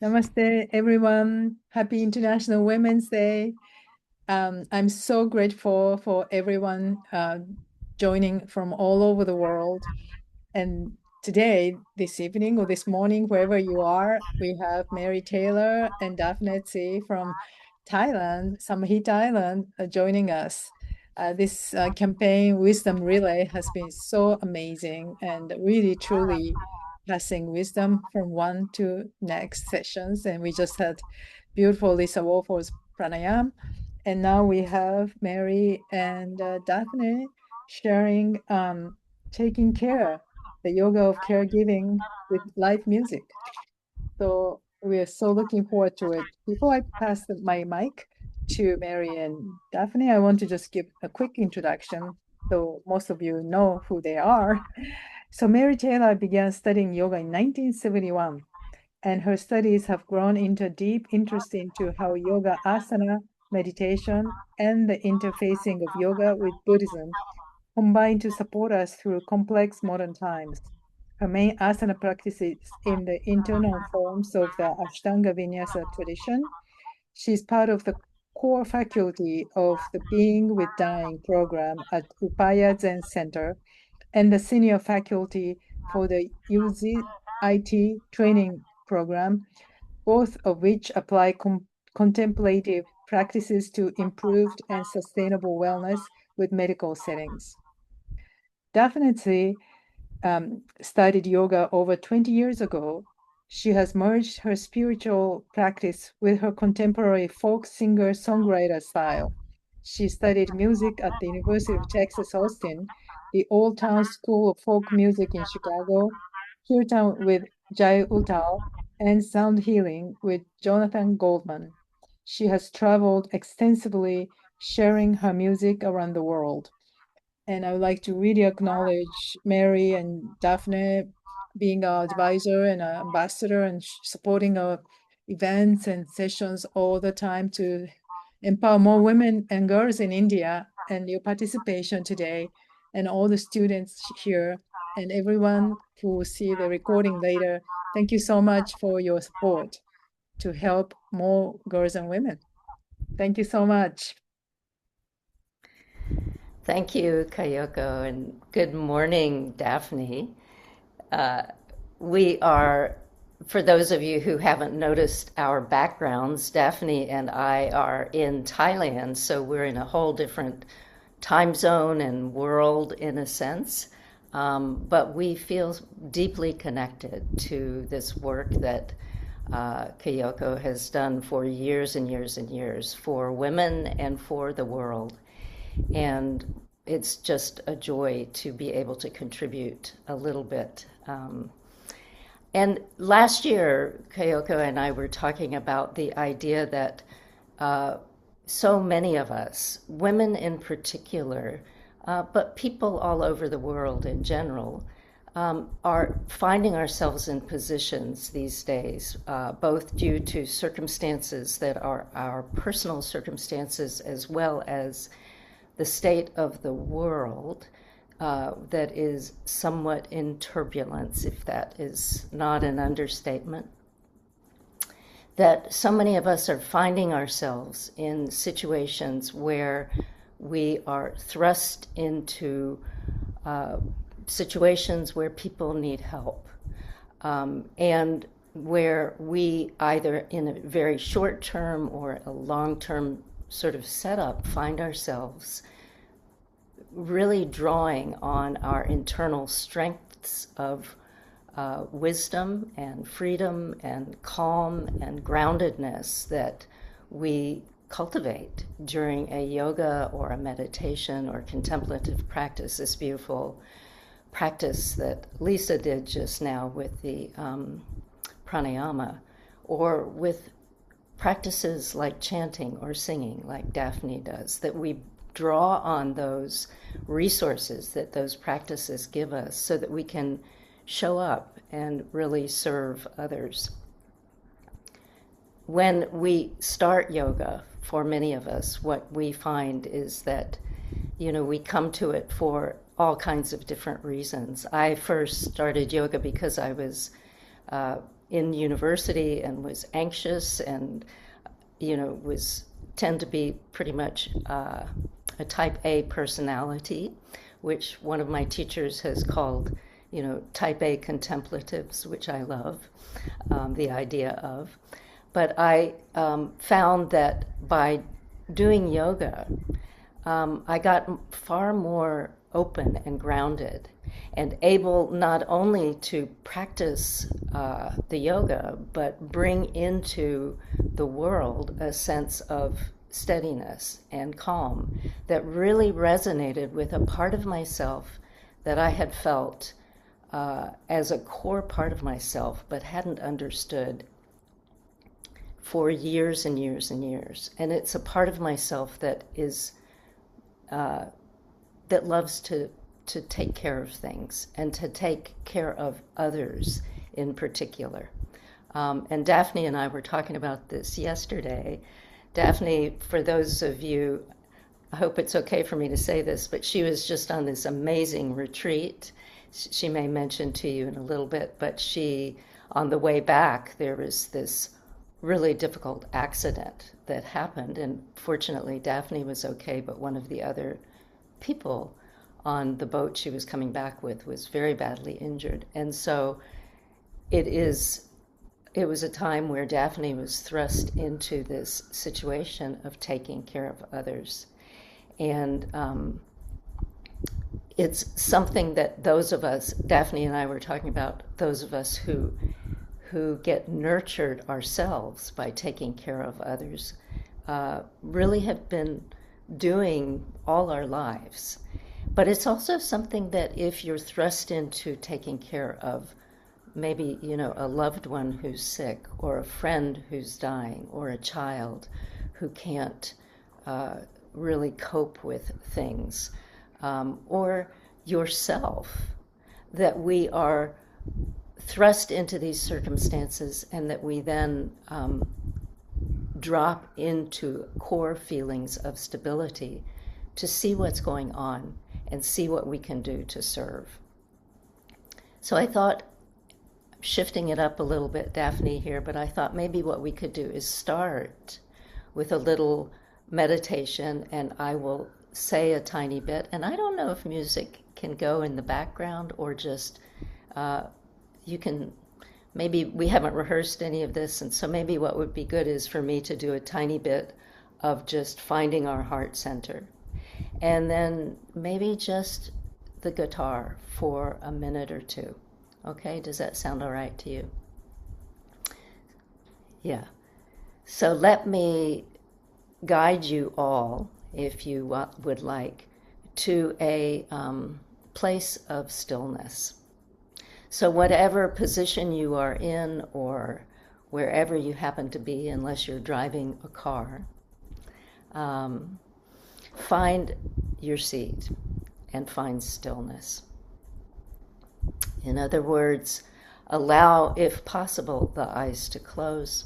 Namaste, everyone. Happy International Women's Day. I'm so grateful for everyone joining from all over the world. And today, this evening, or this morning, wherever you are, we have Mary Taylor and Daphne Tse from Thailand, Samhit Island, joining us. This campaign, Wisdom Relay, has been so amazing and really, truly passing wisdom from one to next sessions. And we just had beautiful Lisa Wolford's pranayam. And now we have Mary and Daphne sharing taking care, the yoga of caregiving with live music. So we are so looking forward to it. Before I pass my mic to Mary and Daphne, I want to just give a quick introduction so most of you know who they are. So Mary Taylor began studying yoga in 1971, and her studies have grown into a deep interest into how yoga asana, meditation, and the interfacing of yoga with Buddhism combine to support us through complex modern times. Her main asana practices in the internal forms of the Ashtanga Vinyasa tradition. She's part of the core faculty of the Being with Dying program at Upaya Zen Center and the senior faculty for the UZIT training program, both of which apply contemplative practices to improved and sustainable wellness with medical settings. Definitely started yoga over 20 years ago. She has merged her spiritual practice with her contemporary folk singer-songwriter style. She studied music at the University of Texas, Austin, the Old Town School of Folk Music in Chicago, Kirtan with Jai Uttal, and sound healing with Jonathan Goldman. She has traveled extensively, sharing her music around the world. And I would like to really acknowledge Mary and Daphne being our advisor and our ambassador and supporting our events and sessions all the time to empower more women and girls in India, and your participation today and all the students here and everyone who will see the recording later. Thank you so much for your support to help more girls and women. Thank you so much. Thank you, Kayoko, and good morning, Daphne. Uh, we are, for those of you who haven't noticed our backgrounds, Daphne and I are in Thailand, so we're in a whole different time zone and world in a sense. But we feel deeply connected to this work that Kayoko has done for years and years and years for women and for the world. And it's just a joy to be able to contribute a little bit. And last year, Kayoko and I were talking about the idea that so many of us, women in particular, but people all over the world in general, are finding ourselves in positions these days, both due to circumstances that are our personal circumstances as well as the state of the world that is somewhat in turbulence, if that is not an understatement. That so many of us are finding ourselves in situations where we are thrust into situations where people need help. And where we either in a very short term or a long term sort of setup find ourselves really drawing on our internal strengths of wisdom and freedom and calm and groundedness that we cultivate during a yoga or a meditation or contemplative practice, this beautiful practice that Lisa did just now with the pranayama, or with practices like chanting or singing, like Daphne does, that we draw on those resources that those practices give us so that we can show up and really serve others. When we start yoga, for many of us, what we find is that, we come to it for all kinds of different reasons. I first started yoga because I was in university and was anxious and, was tend to be pretty much a type A personality, which one of my teachers has called, type A contemplatives, which I love the idea of. But I found that by doing yoga, I got far more open and grounded and able not only to practice the yoga, but bring into the world a sense of steadiness and calm that really resonated with a part of myself that I had felt as a core part of myself, but hadn't understood for years and years and years. And it's a part of myself that is that loves to take care of things and to take care of others in particular. And Daphne and I were talking about this yesterday. Daphne, for those of you, I hope it's okay for me to say this, but she was just on this amazing retreat. She may mention to you in a little bit, but on the way back, there was this really difficult accident that happened. And fortunately, Daphne was okay, but one of the other people on the boat she was coming back with was very badly injured. And so it was a time where Daphne was thrust into this situation of taking care of others. And it's something that those of us, Daphne and I were talking about, those of us who get nurtured ourselves by taking care of others, really have been doing all our lives. But it's also something that if you're thrust into taking care of maybe, a loved one who's sick, or a friend who's dying, or a child who can't really cope with things, or yourself, that we are thrust into these circumstances and that we then drop into core feelings of stability to see what's going on and see what we can do to serve. So I thought, shifting it up a little bit, Daphne here, but I thought maybe what we could do is start with a little meditation, and I will say a tiny bit, and I don't know if music can go in the background or just you can, maybe we haven't rehearsed any of this, and so maybe what would be good is for me to do a tiny bit of just finding our heart center, and then maybe just the guitar for a minute or two. Okay, does that sound all right to you? Yeah. So let me guide you all, if you would like, to a place of stillness. So whatever position you are in, or wherever you happen to be, unless you're driving a car, find your seat and find stillness. In other words, allow, if possible, the eyes to close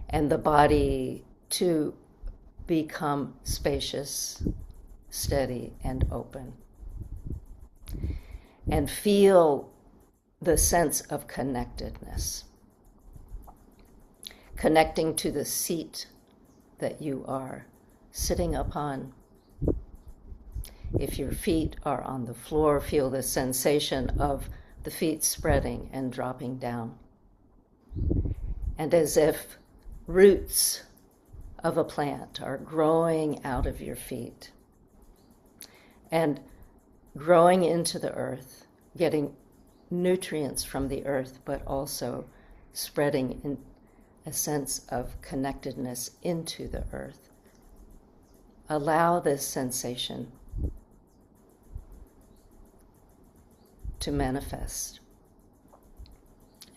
and the body to become spacious, steady, and open. And feel the sense of connectedness, connecting to the seat that you are sitting upon. If your feet are on the floor, feel the sensation of the feet spreading and dropping down. And as if roots of a plant are growing out of your feet and growing into the earth, getting nutrients from the earth, but also spreading in a sense of connectedness into the earth. Allow this sensation to manifest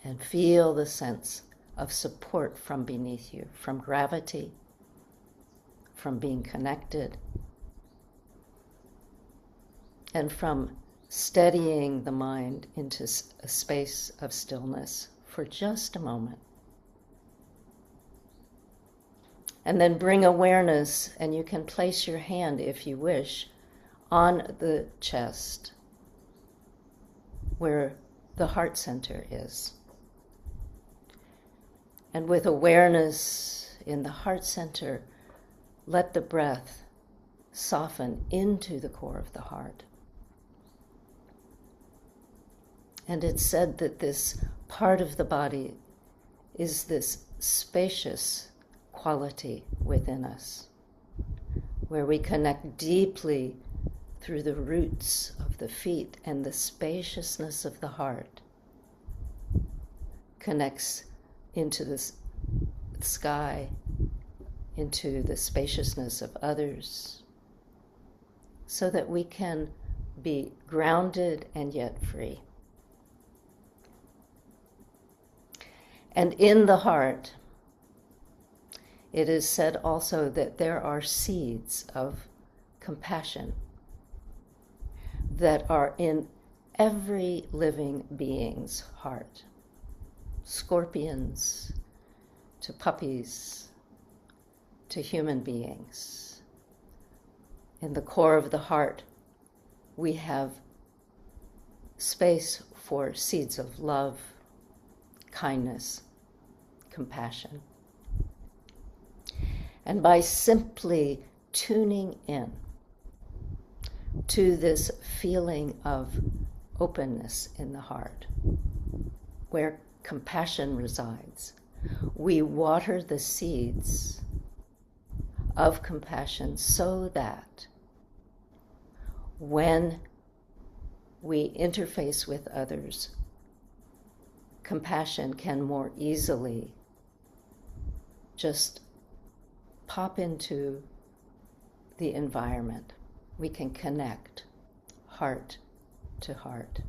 and feel the sense of support from beneath you, from gravity, from being connected, and from steadying the mind into a space of stillness for just a moment. And then bring awareness, and you can place your hand, if you wish, on the chest where the heart center is. And with awareness in the heart center, let the breath soften into the core of the heart. And it's said that this part of the body is this spacious quality within us, where we connect deeply through the roots of the feet, and the spaciousness of the heart connects into the sky, into the spaciousness of others, so that we can be grounded and yet free. And in the heart, it is said also that there are seeds of compassion that are in every living being's heart. Scorpions to puppies to human beings. In the core of the heart, we have space for seeds of love, kindness, compassion. And by simply tuning in to this feeling of openness in the heart, where compassion resides, we water the seeds of compassion so that when we interface with others, compassion can more easily just pop into the environment. We can connect heart to heart.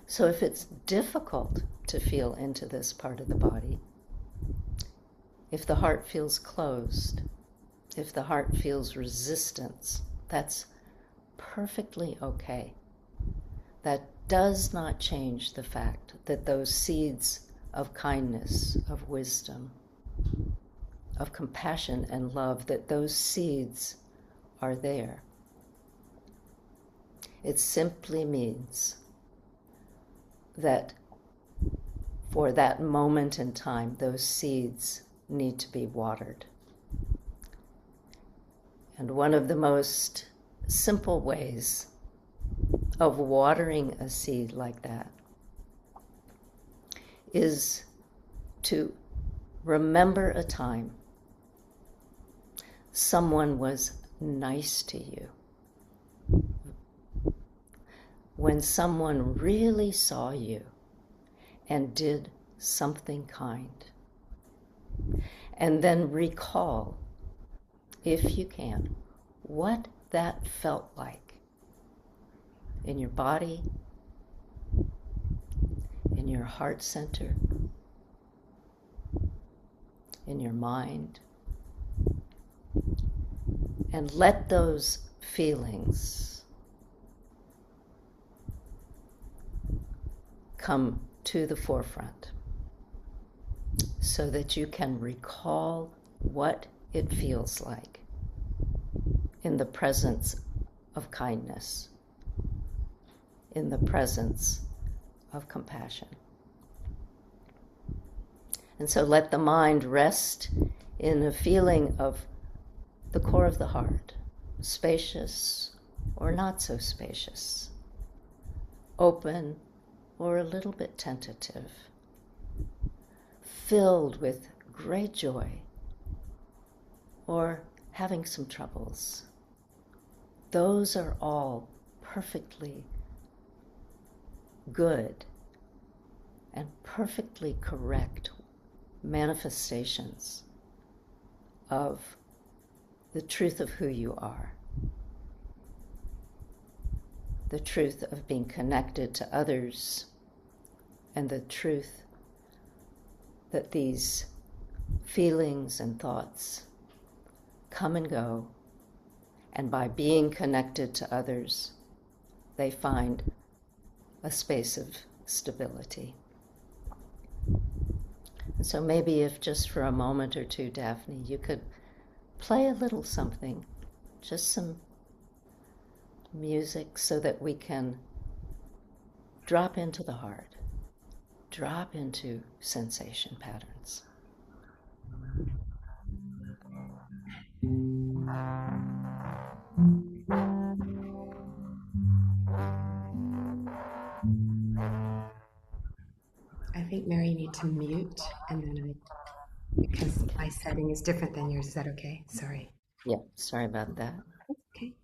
So if it's difficult to feel into this part of the body, if the heart feels closed, if the heart feels resistance, that's perfectly okay. That does not change the fact that those seeds of kindness, of wisdom, of compassion and love, that those seeds are there. It simply means that for that moment in time, those seeds need to be watered. And one of the most simple ways of watering a seed like that is to remember a time someone was nice to you, when someone really saw you and did something kind. And then recall, if you can, what that felt like in your body, in your heart center, in your mind. And let those feelings come to the forefront so that you can recall what it feels like in the presence of kindness, in the presence of compassion. And so let the mind rest in a feeling of the core of the heart, spacious or not so spacious, open or a little bit tentative, filled with great joy or having some troubles. Those are all perfectly good and perfectly correct manifestations of the truth of who you are, the truth of being connected to others, and the truth that these feelings and thoughts come and go, and by being connected to others, they find a space of stability. And so maybe if just for a moment or two, Daphne, you could play a little something, just some music, so that we can drop into the heart drop into sensation patterns. I think, Mary, you need to mute, and then because my setting is different than yours. Is that okay? Sorry. Yeah, sorry about that. Okay.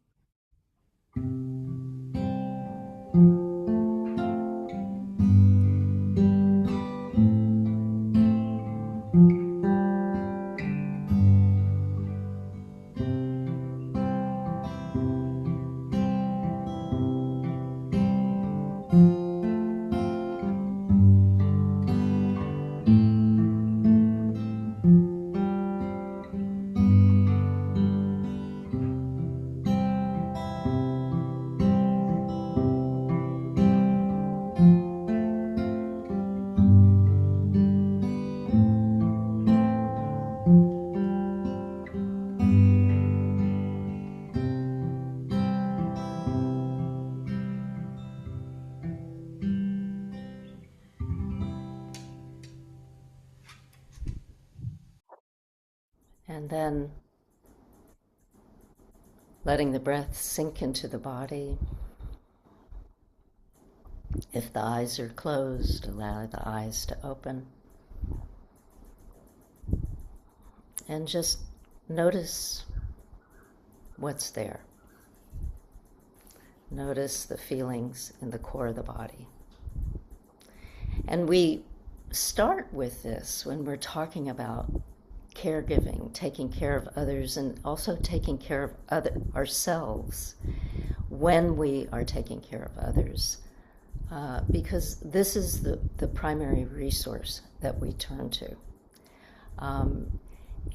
And then letting the breath sink into the body. If the eyes are closed, allow the eyes to open. And just notice what's there. Notice the feelings in the core of the body. And we start with this when we're talking about caregiving, taking care of others, and also taking care of ourselves when we are taking care of others. Because this is the primary resource that we turn to.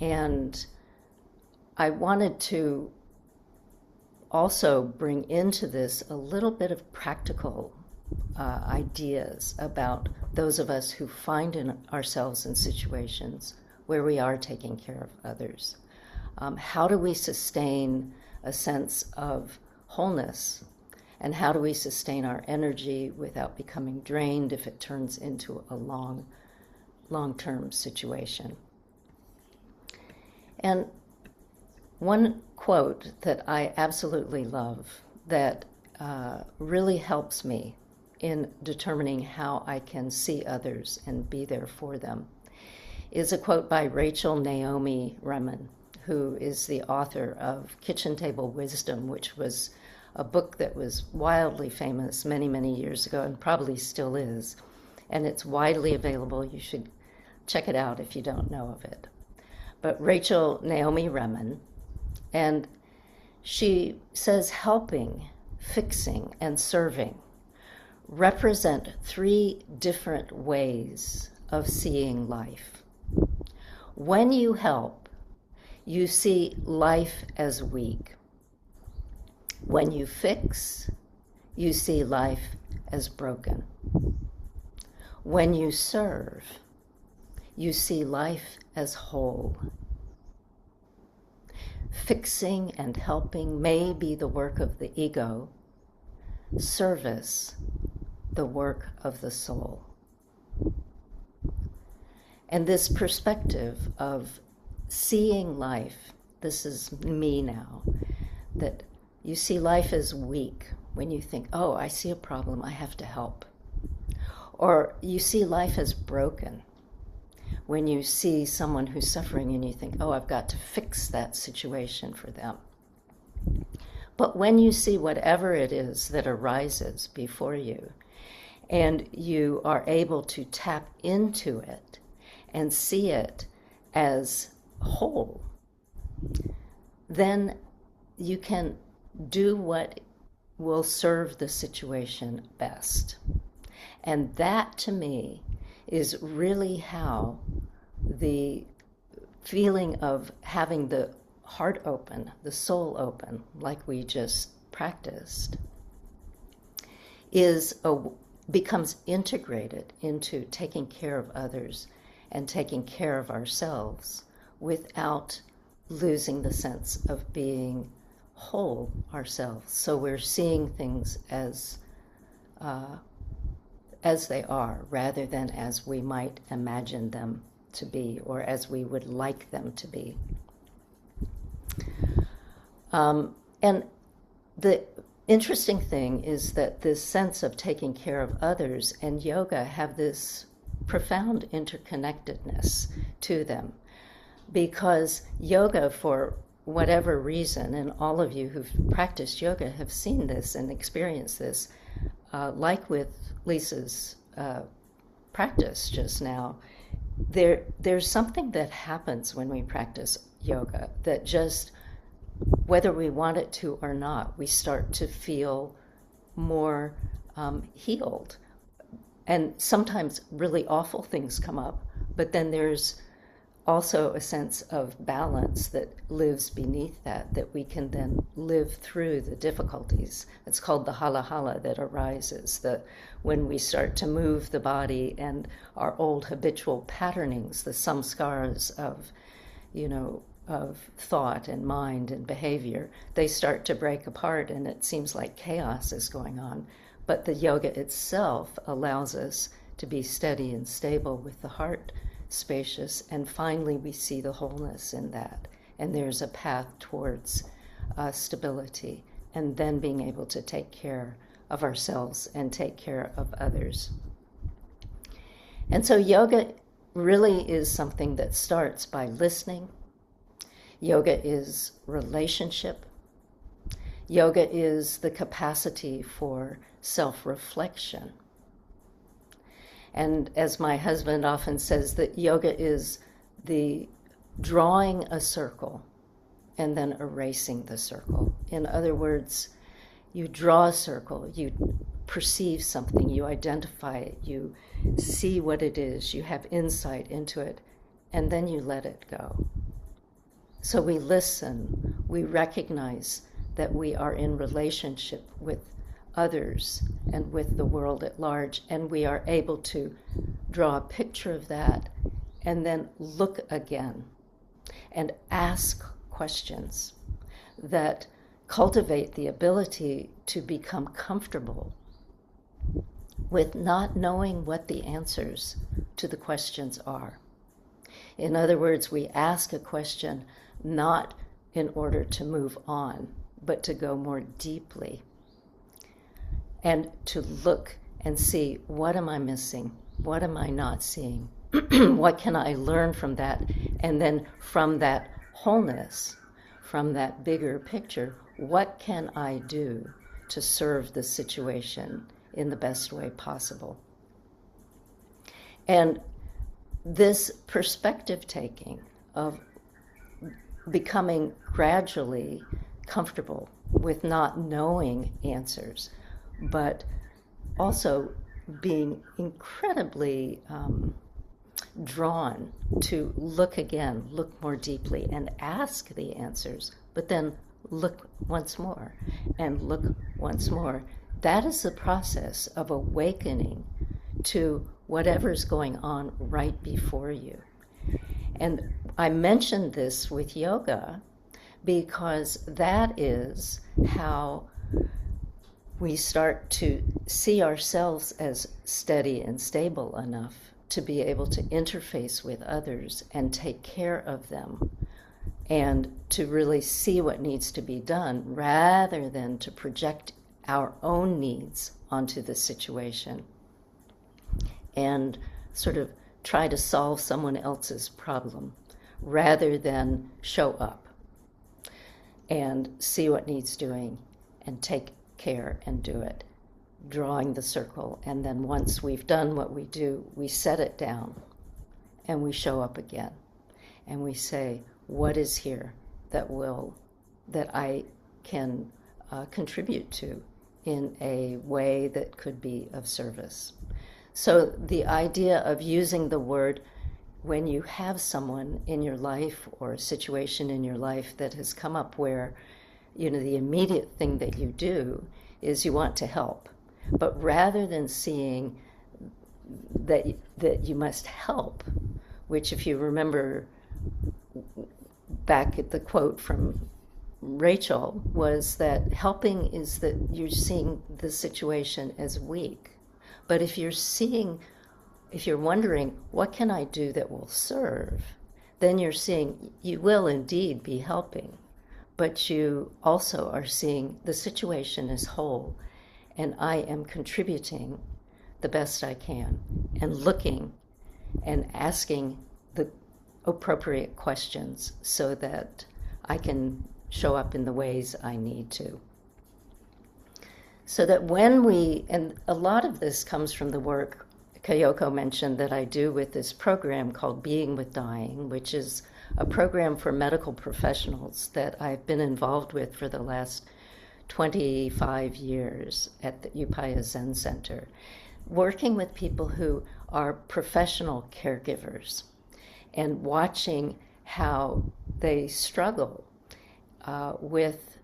And I wanted to also bring into this a little bit of practical ideas about those of us who find ourselves in situations where we are taking care of others. How do we sustain a sense of wholeness? And how do we sustain our energy without becoming drained if it turns into a long-term situation? And one quote that I absolutely love that really helps me in determining how I can see others and be there for them is a quote by Rachel Naomi Remen, who is the author of Kitchen Table Wisdom, which was a book that was wildly famous many, many years ago and probably still is. And it's widely available. You should check it out if you don't know of it. But Rachel Naomi Remen, and she says helping, fixing, and serving represent three different ways of seeing life. When you help, you see life as weak. When you fix, you see life as broken. When you serve, you see life as whole. Fixing and helping may be the work of the ego, service, the work of the soul. And this perspective of seeing life, this is me now, that you see life as weak when you think, oh, I see a problem, I have to help. Or you see life as broken when you see someone who's suffering and you think, oh, I've got to fix that situation for them. But when you see whatever it is that arises before you, and you are able to tap into it and see it as whole, then you can do what will serve the situation best. And that, to me, is really how the feeling of having the heart open, the soul open, like we just practiced, becomes integrated into taking care of others and taking care of ourselves without losing the sense of being whole ourselves. So we're seeing things as as they are, rather than as we might imagine them to be or as we would like them to be. And the interesting thing is that this sense of taking care of others and yoga have this profound interconnectedness to them, because yoga, for whatever reason, and all of you who've practiced yoga have seen this and experienced this, like with Lisa's practice just now, there's something that happens when we practice yoga that just, whether we want it to or not, we start to feel more healed. And sometimes really awful things come up, but then there's also a sense of balance that lives beneath that we can then live through the difficulties. It's called the hala hala that arises, when we start to move the body and our old habitual patternings, the samskaras of, of thought and mind and behavior, they start to break apart and it seems like chaos is going on. But the yoga itself allows us to be steady and stable with the heart spacious, and finally we see the wholeness in that. And there's a path towards stability, and then being able to take care of ourselves and take care of others. And so yoga really is something that starts by listening. Yoga is relationship. Yoga is the capacity for self-reflection. And as my husband often says, that yoga is the drawing a circle and then erasing the circle. In other words, you draw a circle, you perceive something, you identify it, you see what it is, you have insight into it, and then you let it go. So we listen, we recognize that we are in relationship with others and with the world at large, and we are able to draw a picture of that and then look again and ask questions that cultivate the ability to become comfortable with not knowing what the answers to the questions are. In other words, we ask a question not in order to move on, but to go more deeply and to look and see, what am I missing? What am I not seeing? What can I learn from that? And then from that wholeness, from that bigger picture, what can I do to serve the situation in the best way possible? And this perspective taking of becoming gradually comfortable with not knowing answers, but also being incredibly drawn to look again, look more deeply and ask the answers, but then look once more and look once more. That is the process of awakening to whatever's going on right before you. And I mentioned this with yoga because that is how we start to see ourselves as steady and stable enough to be able to interface with others and take care of them, and to really see what needs to be done rather than to project our own needs onto the situation and sort of try to solve someone else's problem rather than show up and see what needs doing and take care and do it, drawing the circle. And then once we've done what we do, we set it down and we show up again and we say, what is here that I can contribute to in a way that could be of service. So the idea of using the word when you have someone in your life or a situation in your life that has come up where, the immediate thing that you do is you want to help. But rather than seeing that you must help, which if you remember back at the quote from Rachel, was that helping is that you're seeing the situation as weak. But if you're wondering, what can I do that will serve? Then you're seeing you will indeed be helping, but you also are seeing the situation as whole, and I am contributing the best I can, and looking and asking the appropriate questions so that I can show up in the ways I need to. So that and a lot of this comes from the work Kayoko mentioned that I do with this program called Being with Dying, which is a program for medical professionals that I've been involved with for the last 25 years at the Upaya Zen Center, working with people who are professional caregivers and watching how they struggle with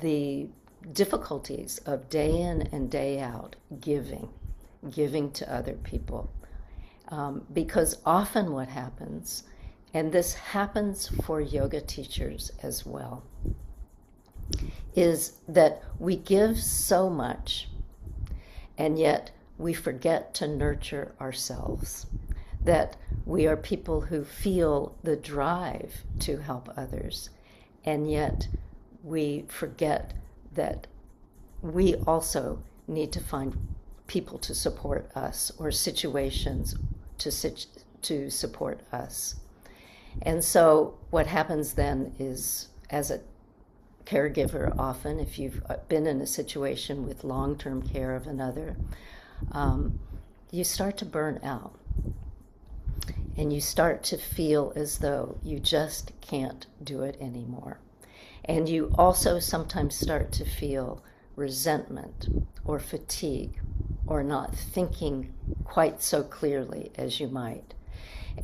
the difficulties of day in and day out giving to other people. Because often what happens, and this happens for yoga teachers as well, is that we give so much and yet we forget to nurture ourselves. That we are people who feel the drive to help others, and yet we forget that we also need to find people to support us or situations to support us. And so what happens then is, as a caregiver often, if you've been in a situation with long-term care of another, you start to burn out. And you start to feel as though you just can't do it anymore. And you also sometimes start to feel resentment or fatigue or not thinking quite so clearly as you might.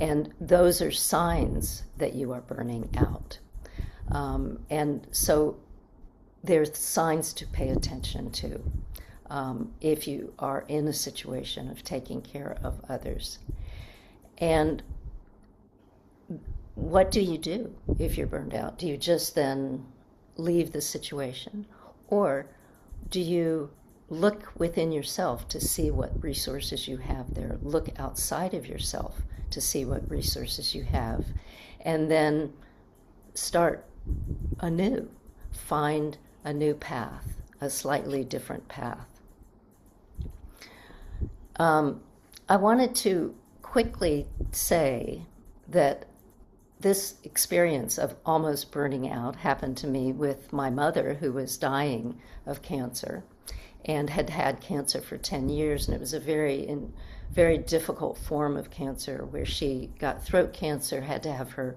And those are signs that you are burning out. And so there's signs to pay attention to if you are in a situation of taking care of others. And what do you do if you're burned out? Do you just then leave the situation? Or do you look within yourself to see what resources you have there? Look outside of yourself to see what resources you have. And then start anew. Find a new path, a slightly different path. I wanted to quickly say that this experience of almost burning out happened to me with my mother, who was dying of cancer and had had cancer for 10 years. And it was a very difficult form of cancer where she got throat cancer, had to have her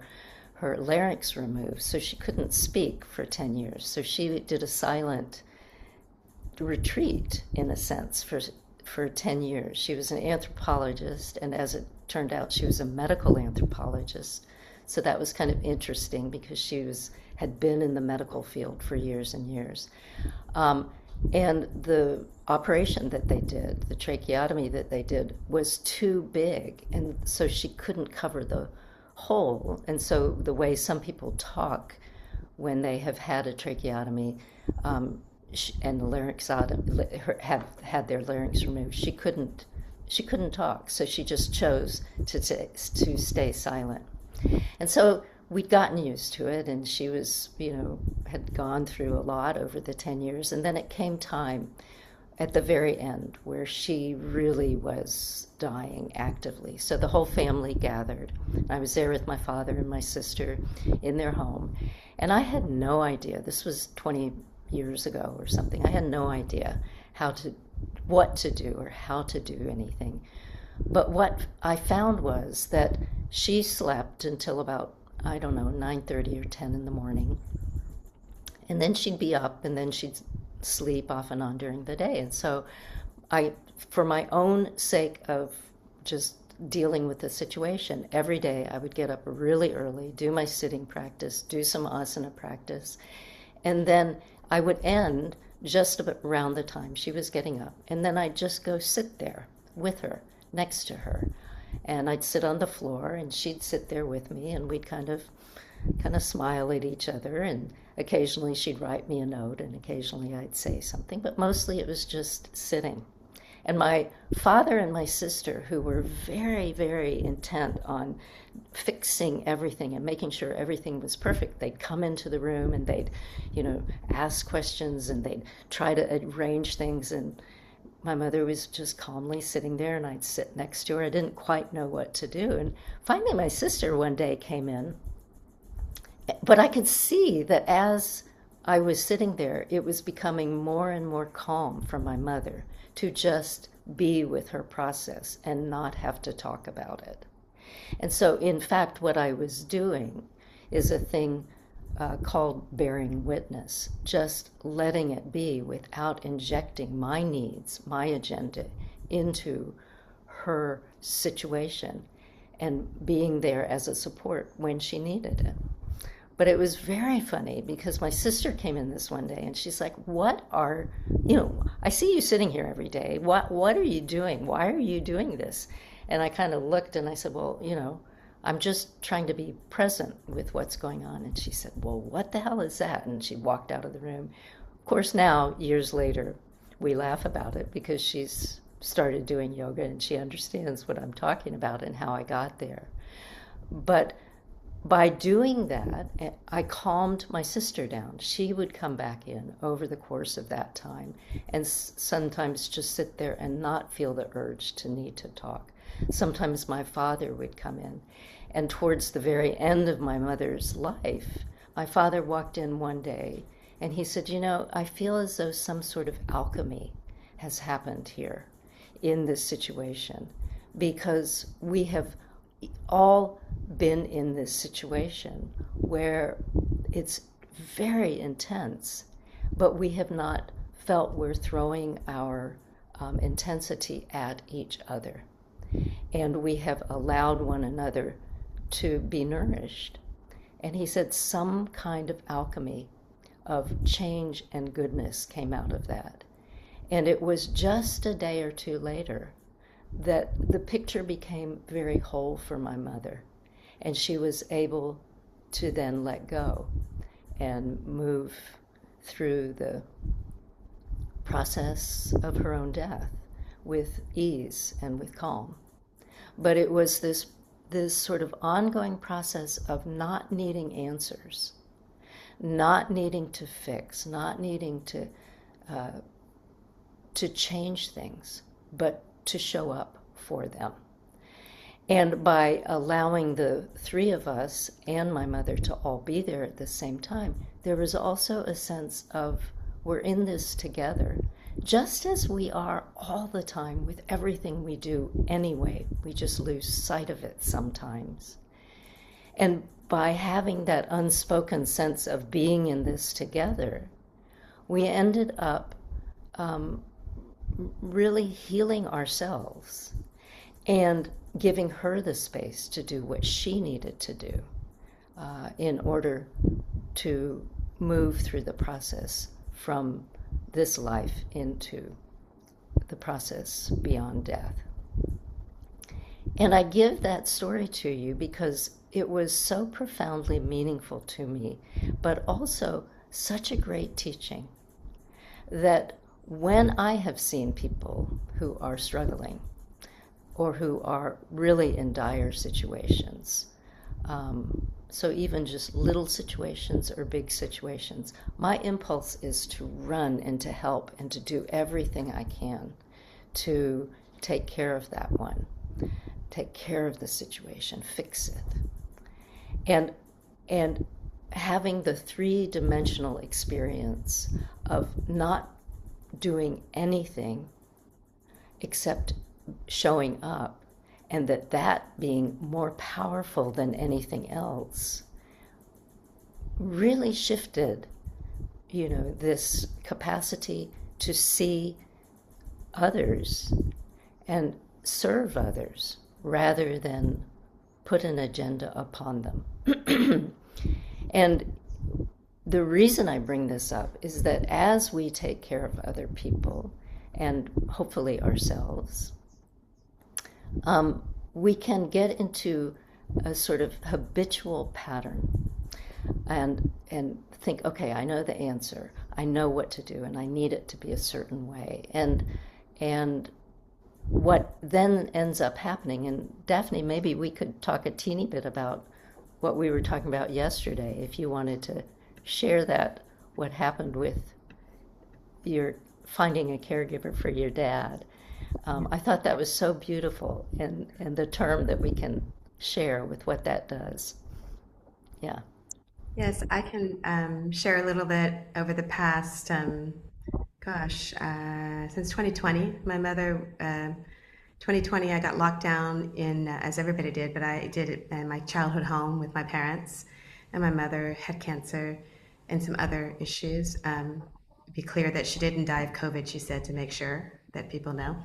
larynx removed, so she couldn't speak for 10 years. So she did a silent retreat, in a sense, for 10 years. She was an anthropologist, and as it turned out, she was a medical anthropologist. So that was kind of interesting because she had been in the medical field for years and years. And the operation that they did, the tracheotomy that they did, was too big, and so she couldn't cover the hole. And so the way some people talk when they have had a tracheotomy and the have had their larynx removed, she couldn't talk, so she just chose to stay silent. And so we'd gotten used to it, and she was, had gone through a lot over the 10 years. And then it came time at the very end where she really was dying actively. So the whole family gathered. I was there with my father and my sister in their home. And I had no idea, this was 20 years ago or something, I had no idea what to do or how to do anything. But what I found was that she slept until about, 9:30 or 10 in the morning. And then she'd be up, and then she'd sleep off and on during the day. And so for my own sake of just dealing with the situation, every day I would get up really early, do my sitting practice, do some asana practice, and then I would end just around the time she was getting up. And then I'd just go sit there with her, next to her. And I'd sit on the floor, and she'd sit there with me, and we'd kind of smile at each other. And occasionally she'd write me a note, and occasionally I'd say something. But mostly it was just sitting. And my father and my sister, who were very, very intent on fixing everything and making sure everything was perfect, they'd come into the room and they'd, ask questions and they'd try to arrange things. And my mother was just calmly sitting there, and I'd sit next to her. I didn't quite know what to do. And finally, my sister one day came in, but I could see that as I was sitting there, it was becoming more and more calm for my mother to just be with her process and not have to talk about it. And so, in fact, what I was doing is a thing called bearing witness, just letting it be without injecting my needs, my agenda into her situation, and being there as a support when she needed it. But it was very funny because my sister came in this one day and she's like, I see you sitting here every day. What are you doing? Why are you doing this? And I kind of looked and I said, well, I'm just trying to be present with what's going on. And she said, well, what the hell is that? And she walked out of the room. Of course, now, years later, we laugh about it because she's started doing yoga and she understands what I'm talking about and how I got there. But by doing that, I calmed my sister down. She would come back in over the course of that time and sometimes just sit there and not feel the urge to need to talk. Sometimes my father would come in. And towards the very end of my mother's life, my father walked in one day and he said, I feel as though some sort of alchemy has happened here in this situation, because we have all been in this situation where it's very intense, but we have not felt we're throwing our intensity at each other. And we have allowed one another to be nourished. And he said some kind of alchemy of change and goodness came out of that. And it was just a day or two later that the picture became very whole for my mother. And she was able to then let go and move through the process of her own death with ease and with calm. But it was this sort of ongoing process of not needing answers, not needing to fix, not needing to change things, but to show up for them. And by allowing the three of us and my mother to all be there at the same time, there was also a sense of we're in this together, just as we are all the time with everything we do anyway. We just lose sight of it sometimes. And by having that unspoken sense of being in this together, we ended up really healing ourselves and giving her the space to do what she needed to do in order to move through the process from this life into the process beyond death. And I give that story to you because it was so profoundly meaningful to me, but also such a great teaching that when I have seen people who are struggling or who are really in dire situations, so even just little situations or big situations, my impulse is to run and to help and to do everything I can to take care of that one, take care of the situation, fix it. And having the three-dimensional experience of not doing anything except showing up, and that being more powerful than anything else, really shifted, this capacity to see others and serve others rather than put an agenda upon them. And the reason I bring this up is that as we take care of other people and hopefully ourselves, we can get into a sort of habitual pattern and think, okay, I know the answer, I know what to do, and I need it to be a certain way. And what then ends up happening, and Daphne, maybe we could talk a teeny bit about what we were talking about yesterday, if you wanted to share that, what happened with your finding a caregiver for your dad. I thought that was so beautiful, and the term that we can share with what that does. Yeah. Yes, I can share a little bit over the past, since 2020. My mother, 2020, I got locked down in, as everybody did, but I did it in my childhood home with my parents. And my mother had cancer and some other issues. Be clear that she didn't die of COVID, she said, to make sure that people know.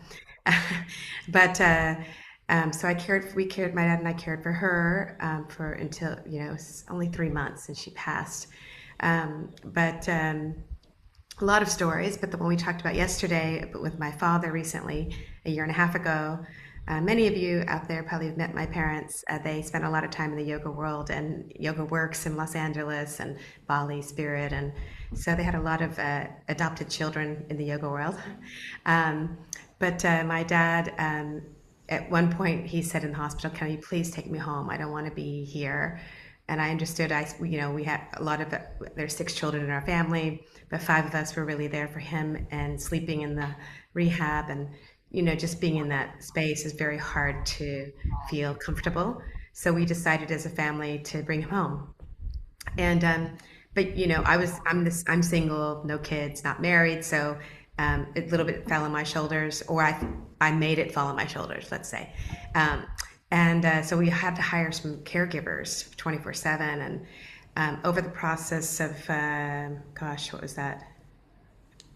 But so my dad and I cared for her for until, it was only 3 months and she passed. But a lot of stories, but the one we talked about yesterday with my father recently, a year and a half ago. Many of you out there probably have met my parents. They spent a lot of time in the yoga world, and yoga works in Los Angeles and Bali Spirit, and so they had a lot of adopted children in the yoga world. Um, but my dad, at one point, he said in the hospital, "Can you please take me home? I don't want to be here." And I understood. We had a lot of. There's 6 children in our family, but 5 of us were really there for him. And sleeping in the rehab, and just being in that space is very hard to feel comfortable. So we decided as a family to bring him home. And but I'm single, no kids, not married, so a little bit fell on my shoulders, or I made it fall on my shoulders, let's say. Um, and so we had to hire some caregivers 24/7, and over the process of what was that?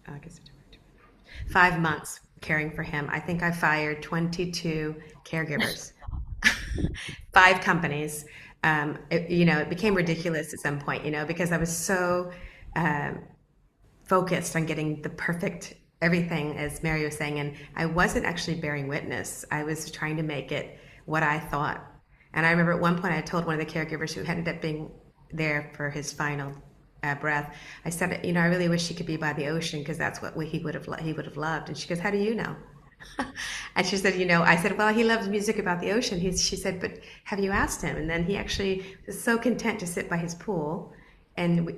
I guess 5 months caring for him, I think I fired 22 caregivers, 5 companies. It became ridiculous at some point, because I was so um, focused on getting the perfect everything, as Mary was saying, and I wasn't actually bearing witness. I was trying to make it what I thought. And I remember at one point I told one of the caregivers who ended up being there for his final breath. I said, I really wish he could be by the ocean because that's what he would have loved. And she goes, "How do you know?" And she said, I said, "Well, he loves music about the ocean." She said, "But have you asked him?" And then he actually was so content to sit by his pool. And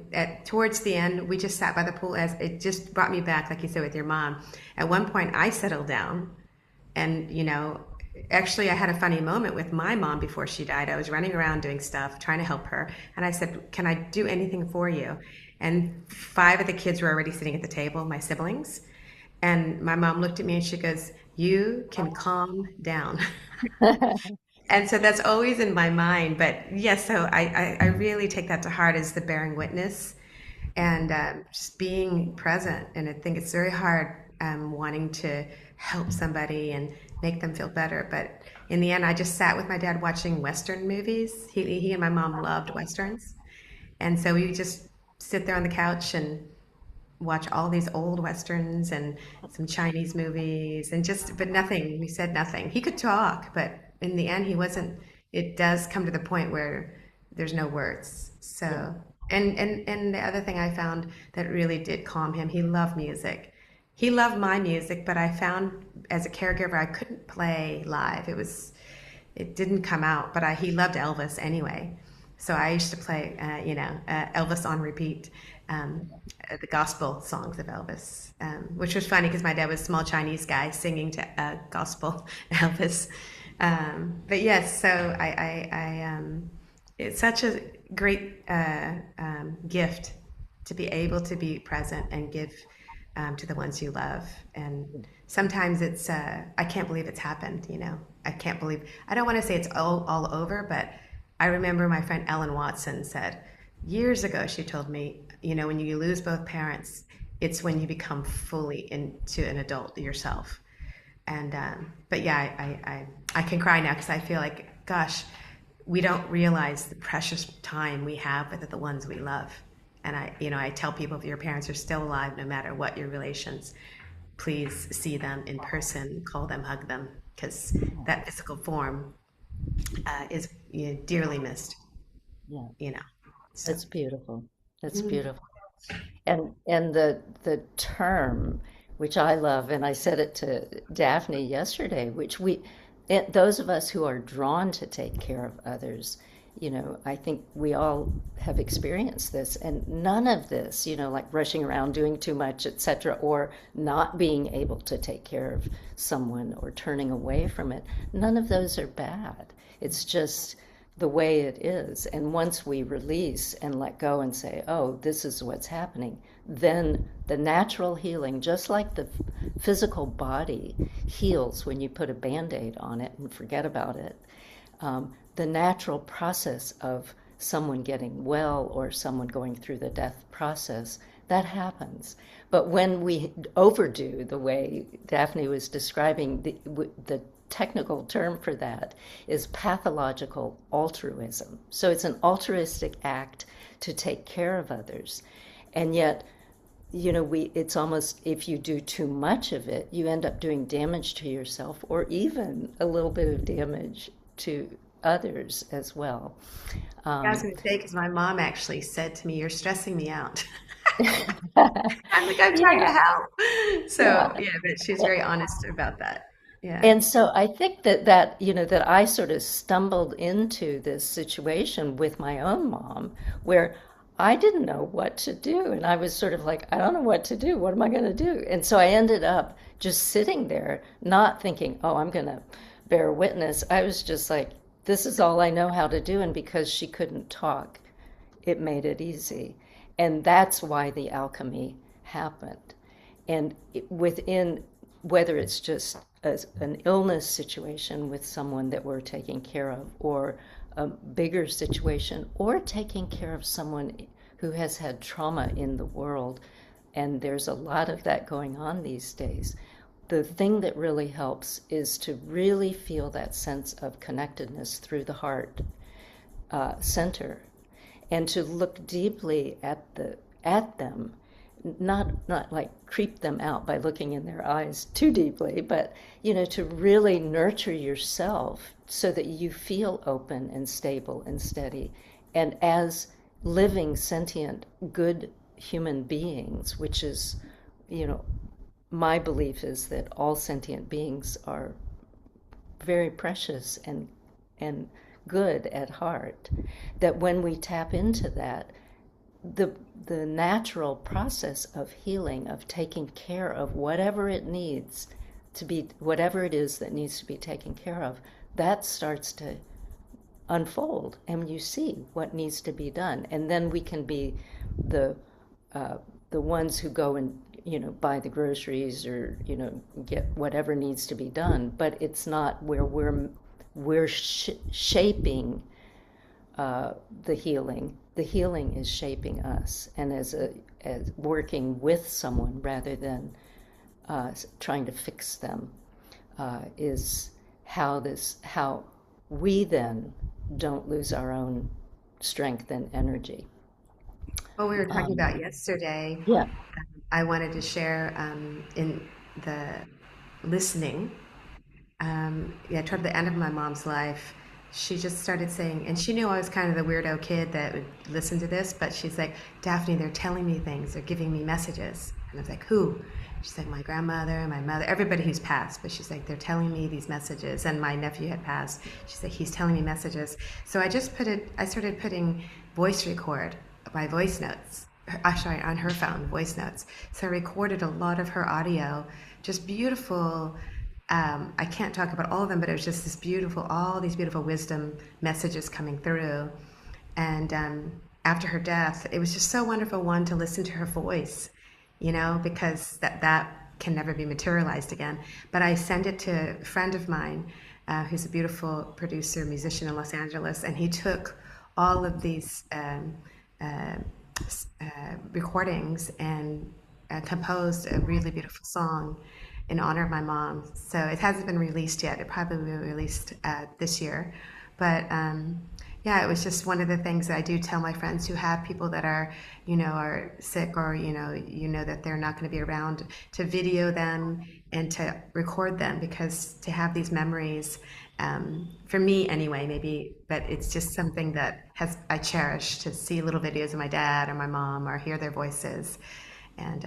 towards the end, we just sat by the pool. As it just brought me back, like you said, with your mom. At one point, I settled down, and actually, I had a funny moment with my mom before she died. I was running around doing stuff, trying to help her, and I said, "Can I do anything for you?" And 5 of the kids were already sitting at the table, my siblings. And my mom looked at me and she goes, "You can calm down." And so that's always in my mind. But yes, so I really take that to heart as the bearing witness and just being present. And I think it's very hard wanting to help somebody and make them feel better. But in the end, I just sat with my dad watching Western movies. He and my mom loved Westerns. And so we would just sit there on the couch and watch all these old westerns and some Chinese movies and but nothing. We said nothing. He could talk, but in the end, he wasn't. It does come to the point where there's no words. Yeah. So, and the other thing I found that really did calm him, he loved music. He loved my music, but I found as a caregiver, I couldn't play live. It didn't come out, but he loved Elvis anyway. So I used to play, Elvis on repeat, the gospel songs of Elvis, which was funny because my dad was a small Chinese guy singing to gospel Elvis. But yes, so it's such a great gift to be able to be present and give to the ones you love. And sometimes I can't believe it's happened, I can't believe, I don't want to say it's all over, but I remember my friend Ellen Watson said years ago, she told me, when you lose both parents, it's when you become fully into an adult yourself. And but yeah, I can cry now because I feel like, gosh, we don't realize the precious time we have with the ones we love. And I tell people, if your parents are still alive, no matter what your relations, please see them in person, call them, hug them, because that physical form is dearly missed. Yeah. You know, so. That's beautiful. That's Mm. beautiful. And the term which I love, and I said it to Daphne yesterday, those of us who are drawn to take care of others, I think we all have experienced this, and none of this, like rushing around, doing too much, etc., or not being able to take care of someone or turning away from it, none of those are bad. It's just the way it is. And once we release and let go and say, oh, this is what's happening, then the natural healing, just like the physical body heals when you put a Band-Aid on it and forget about it, the natural process of someone getting well or someone going through the death process, that happens. But when we overdo the way Daphne was describing, the technical term for that is pathological altruism. So it's an altruistic act to take care of others. And yet, it's almost, if you do too much of it, you end up doing damage to yourself or even a little bit of damage to others as well. I was going to say, because my mom actually said to me, "You're stressing me out." I'm like, I'm trying to Yeah, help. So yeah. yeah, but she's very honest about that. Yeah. And so I think that I sort of stumbled into this situation with my own mom where I didn't know what to do. And I was sort of like, I don't know what to do. What am I going to do? And so I ended up just sitting there, not thinking, oh, I'm going to bear witness. I was just like, this is all I know how to do. And because she couldn't talk, it made it easy. And that's why the alchemy happened. And within, whether it's just an illness situation with someone that we're taking care of, or a bigger situation, or taking care of someone who has had trauma in the world, and there's a lot of that going on these days, the thing that really helps is to really feel that sense of connectedness through the heart center, and to look deeply at them, not like creep them out by looking in their eyes too deeply, but to really nurture yourself so that you feel open and stable and steady, and as living sentient good human beings, which is, my belief is that all sentient beings are very precious and good at heart, that when we tap into that, the natural process of healing, of taking care of whatever it needs to be, whatever it is that needs to be taken care of, that starts to unfold, and you see what needs to be done, and then we can be the ones who go and buy the groceries, or get whatever needs to be done. But it's not where we're shaping the healing. The healing is shaping us, and as working with someone rather than trying to fix them, is how we then don't lose our own strength and energy. What we were talking Um, about yesterday, yeah. I wanted to share in the listening. Yeah, toward the end of my mom's life, she just started saying, and she knew I was kind of the weirdo kid that would listen to this, but she's like, Daphne, they're telling me things, they're giving me messages. And I was like, who? She's like, my grandmother, my mother, everybody who's passed. But she's like, they're telling me these messages. And my nephew had passed. She's like, he's telling me messages. So I started putting voice record my voice notes. Sorry, on her phone, voice notes. So I recorded a lot of her audio, just beautiful. I can't talk about all of them, but it was just all these beautiful wisdom messages coming through. And after her death, it was just so wonderful, one, to listen to her voice, because that can never be materialized again. But I sent it to a friend of mine who's a beautiful producer, musician in Los Angeles, and he took all of these uh, recordings and composed a really beautiful song in honor of my mom. So it hasn't been released yet. It probably will be released this year. But yeah, it was just one of the things that I do tell my friends who have people that are sick, or that they're not going to be around, to video them and to record them, because to have these memories, for me anyway, maybe, but it's just something that I cherish, to see little videos of my dad or my mom, or hear their voices. And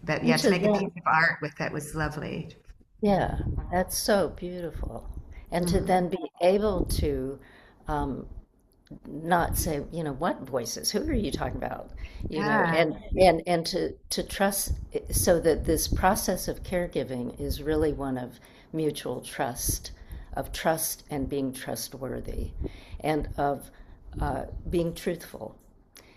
but And yeah, to to make a then, piece of art with it was lovely. yeah, that's so beautiful. And to Mhm. then be able to um, not say, what voices? Who are you talking about? Yeah. And to trust, so that this process of caregiving is really one of mutual trust, of trust and being trustworthy, and of being truthful.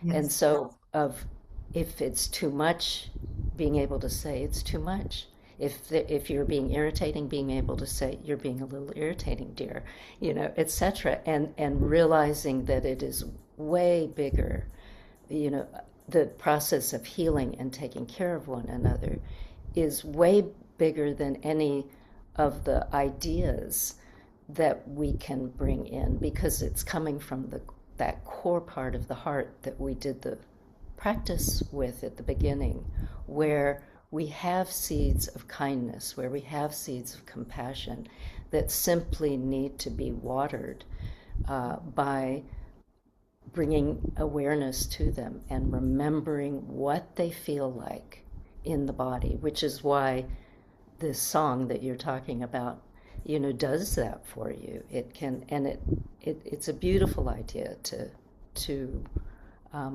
And Yes. so, of if it's too much, being able to say it's too much. If you're being irritating, being able to say you're being a little irritating, dear, etc. And realizing that it is way bigger, you know, the process of healing and taking care of one another is way bigger than any of the ideas that we can bring in, because it's coming from that core part of the heart that we did the practice with at the beginning, where we have seeds of kindness, where we have seeds of compassion that simply need to be watered by bringing awareness to them and remembering what they feel like in the body, which is why this song that you're talking about, does that for you. It can, and it's a beautiful idea to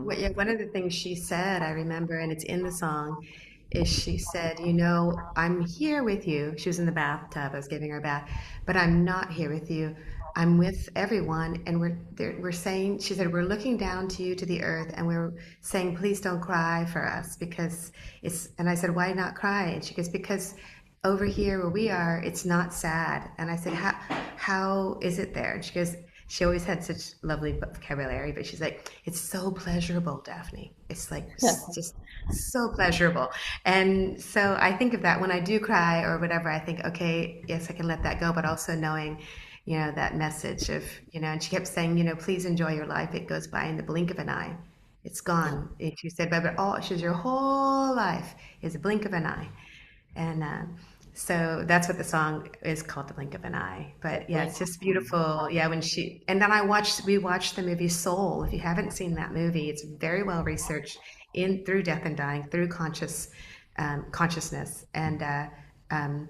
Well, um, yeah, one of the things she said, I remember, and it's in the song, is she said, you know, I'm here with you. She was in the bathtub. I was giving her a bath, but I'm not here with you. I'm with everyone, and we're saying, she said, we're looking down to you, to the earth, and we're saying, please don't cry for us because it's. And I said, why not cry? And she goes, because over here where we are, it's not sad. And I said, how is it there? And she goes, she always had such lovely vocabulary, but she's like, it's so pleasurable, Daphne. It's like just so pleasurable. And so I think of that when I do cry or whatever, I think, okay, yes, I can let that go, but also knowing, that message of, and she kept saying, please enjoy your life. It goes by in the blink of an eye. It's yeah, gone. If you said, but all, she says, your whole life is a blink of an eye. And so that's what the song is called, "The Blink of an Eye." But yeah, blink. it's just beautiful. Yeah, when she and then we watched the movie Soul. If you haven't seen that movie, it's very well researched in through death and dying, through consciousness, um,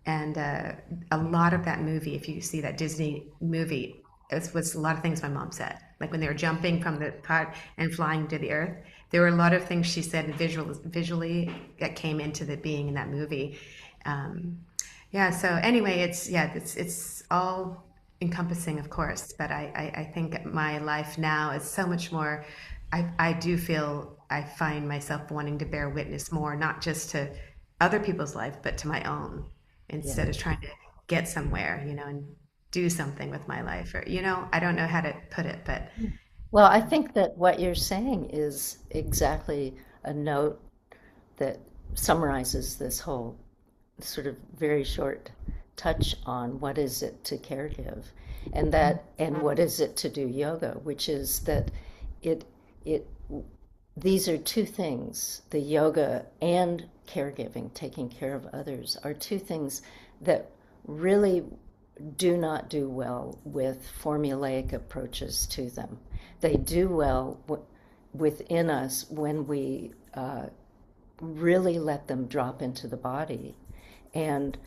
and a lot of that movie. If you see that Disney movie, it was a lot of things my mom said. Like when they were jumping from the car and flying to the earth, there were a lot of things she said visually that came into the being in that movie. Um, yeah. So anyway, it's all encompassing, of course. But I think my life now is so much more. I do feel I find myself wanting to bear witness more, not just to other people's life, but to my own, Yeah. instead of trying to get somewhere, and do something with my life, or I don't know how to put it, but Well, I think that what you're saying is exactly a note that summarizes this whole sort of very short touch on what is it to caregive, and what is it to do yoga, which is that it it these are two things, the yoga and caregiving, taking care of others, are two things that really do not do well with formulaic approaches to them. They do well within us when we really let them drop into the body and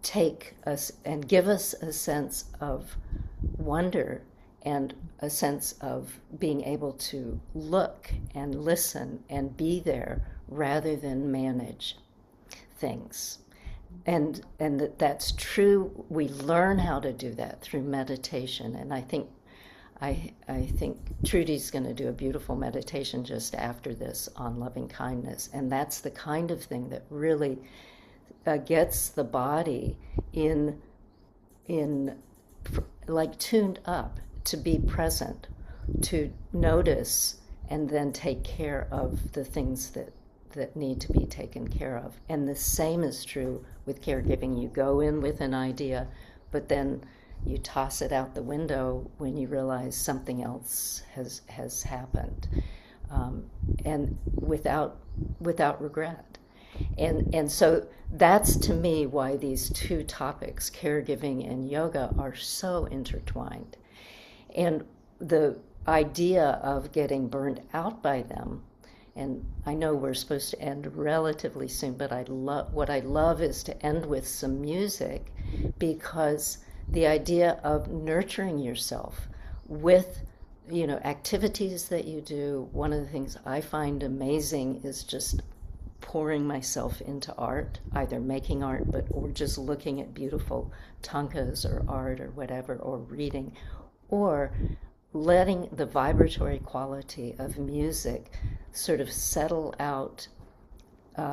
take us and give us a sense of wonder and a sense of being able to look and listen and be there rather than manage things. And that's true. We learn how to do that through meditation, and I think Trudy's going to do a beautiful meditation just after this on loving kindness, and that's the kind of thing that really gets the body in like tuned up to be present, to notice, and then take care of the things that need to be taken care of. And the same is true with caregiving. You go in with an idea, but then you toss it out the window when you realize something else has happened, and without regret. And so that's to me why these two topics, caregiving and yoga, are so intertwined. And the idea of getting burned out by them And I know we're supposed to end relatively soon, but what I love is to end with some music, because the idea of nurturing yourself with activities that you do. One of the things I find amazing is just pouring myself into art, either making art or just looking at beautiful tankas or art or whatever, or reading, or letting the vibratory quality of music sort of settle out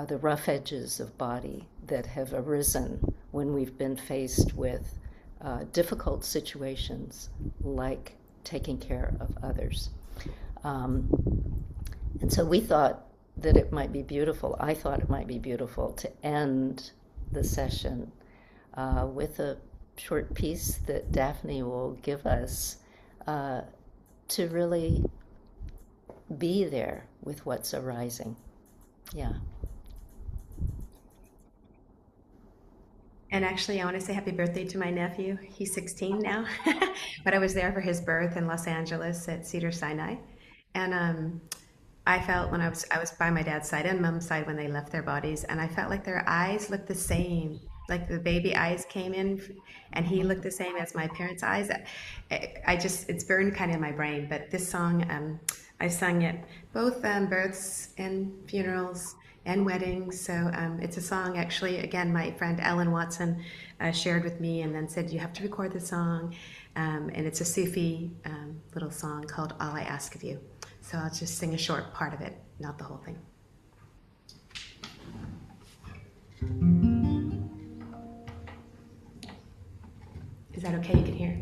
the rough edges of body that have arisen when we've been faced with difficult situations like taking care of others. And so we thought that it might be beautiful. I thought it might be beautiful to end the session with a short piece that Daphne will give us to really be there with what's arising. Yeah. And actually, I want to say happy birthday to my nephew. He's 16 now, but I was there for his birth in Los Angeles at Cedars-Sinai, and I felt when I was by my dad's side and mom's side when they left their bodies, and I felt like their eyes looked the same. Like the baby eyes came in, and he looked the same as my parents' eyes. I just it's burned kind of in my brain. But this song, I've sung it both births and funerals and weddings. So it's a song actually. Again, my friend Ellen Watson shared with me, and then said you have to record the song. And it's a Sufi little song called "All I Ask of You." So I'll just sing a short part of it, not the whole thing. Is that okay? You can hear?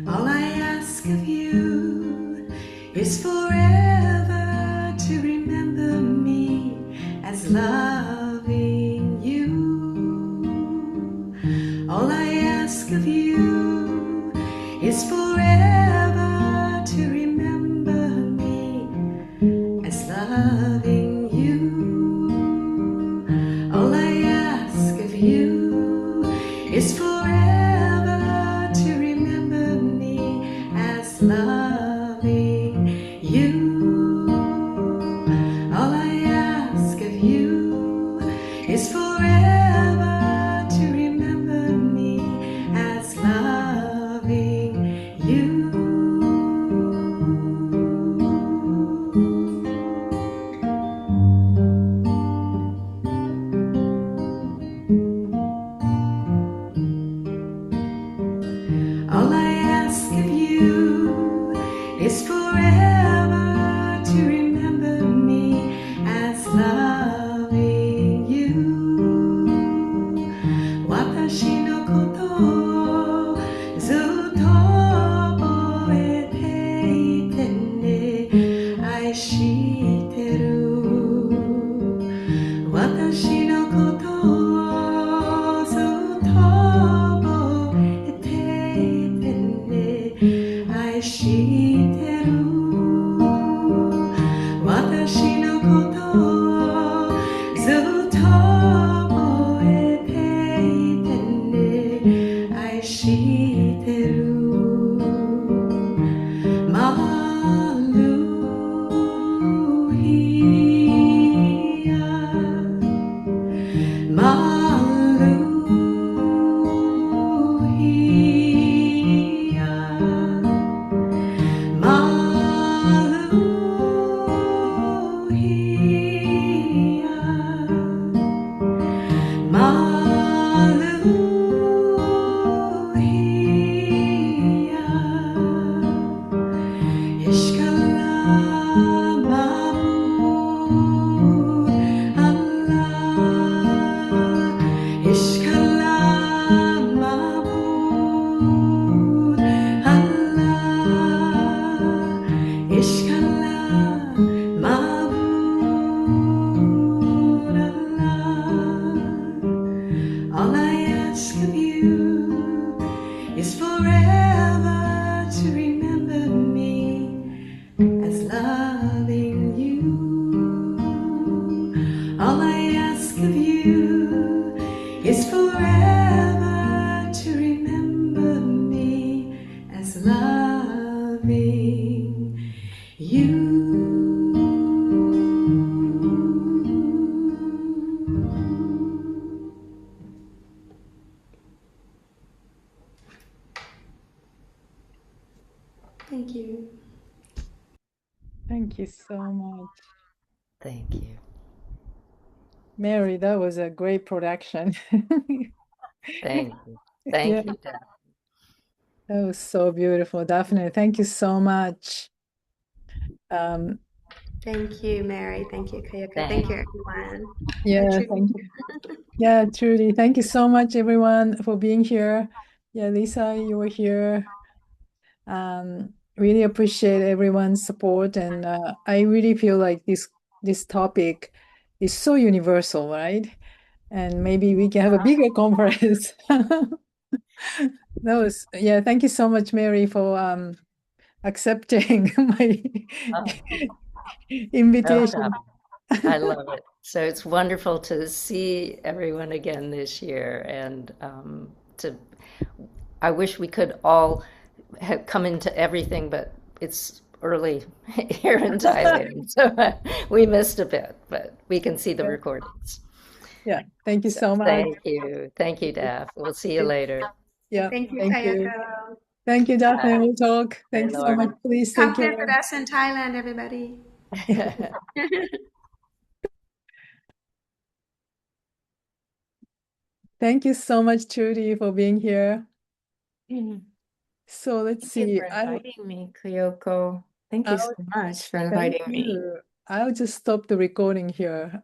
All I ask of you is forever to remember me as loving you. All I ask of you is forever to remember me as loving you. All I ask of you is forever to remember me as loving you. All I ask of you is forever to remember me as loving you. All I ask of you is forever to remember me as loving you. 私のことをずっと覚えていてね。愛してる。私のことをずっと覚えていてね。愛してる。私のことをずっと覚えていてね。愛してる。Ishkala so much. Thank you. Mary, that was a great production. Thank you. Yeah, Thank you, Deb. that was so beautiful. Daphne, thank you so much. Um, Thank you, Mary. Thank you, Kayako. Thank Thank you, everyone. And yeah, Trudy. thank you. Yeah, truly. Thank you so much, everyone, for being here. Yeah, Lisa, you were here. Really appreciate everyone's support, and I really feel like this topic is so universal, right? And maybe we can have a bigger conference. That was, yeah, thank you so much, Mary, for accepting my Oh, no invitation. problem. I love it. So it's wonderful to see everyone again this year, and to I wish we could all have come into everything, but it's early here in Thailand, so we missed a bit, but we can see the Yeah, recordings. yeah, thank you So so much. thank you. Thank you, Daph. We'll see you later. Yeah, Thank you, thank you. Kayako. Thank you, Daphne. Bye. We'll talk. Bye, Thank you so much. Lauren. Please take Come care. visit us in Thailand, everybody. Thank you so much, Trudy, for being here. Mhm. So let's Thank you see. for inviting me, Kyoko. Thank you so I'll much for thank inviting me. you. I'll just stop the recording here.